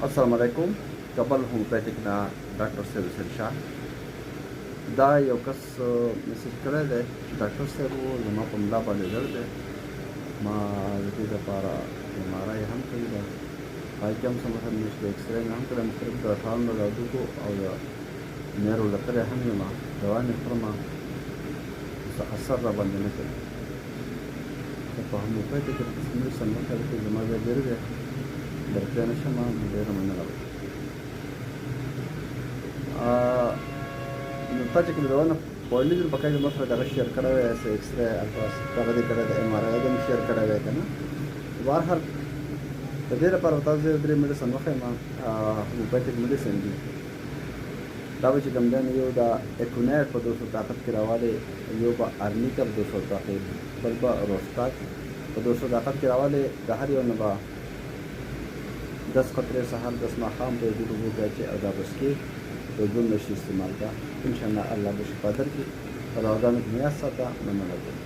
السلام علیکم. کابل هومیوپیتیک نه ډاکټر صاحب حسین شاه دا یو کس میسج کړی دی چې ډاکټر صاحب زما په ملا باندې درد دی. ما د دې لپاره ایم آر آی هم کړې ده، هغې کې هم څه مثلا نشته، ایکس رې مې هم کړی، مختلف ډاکټرانو له راډیو او د نیرو لتلی هم یم، دوا مې خورم، څه اثر را باندې نه کوي. که په هومیوپیتیک میډیسن وخت کې زما بیا لرې دی درتلی نه شم، ډېره مننه وکړه. نو تا چې کوم دوا نه خوړلي دي باقاعده ما سره دغه شیر کړی وی، څه ایکس رې دغه دې کړی دی، ایم آر آی دې مې شیر کړی وی که نه. بهرحال د دې لپاره به تاسو درې میډیسن وښیم، هومیوپیتیک میډیسن دي. دا به چې کوم دی نو یو د اکونایډ په 200 طاقت کې راوالی، یو به ارنیکا په 200 طاقت، بل به روسټاک په 200 طاقت کې راوالی. د هر یو نه به 10 قطرې سهار 10 ماښام په 2 اوبو کې اچوي او دا بس کې یو 2 میاشتې استعمال کړه. انشاءالله الله به شفا درکړي. په دعاګانو کې مې یاد ساته. مننه کوم.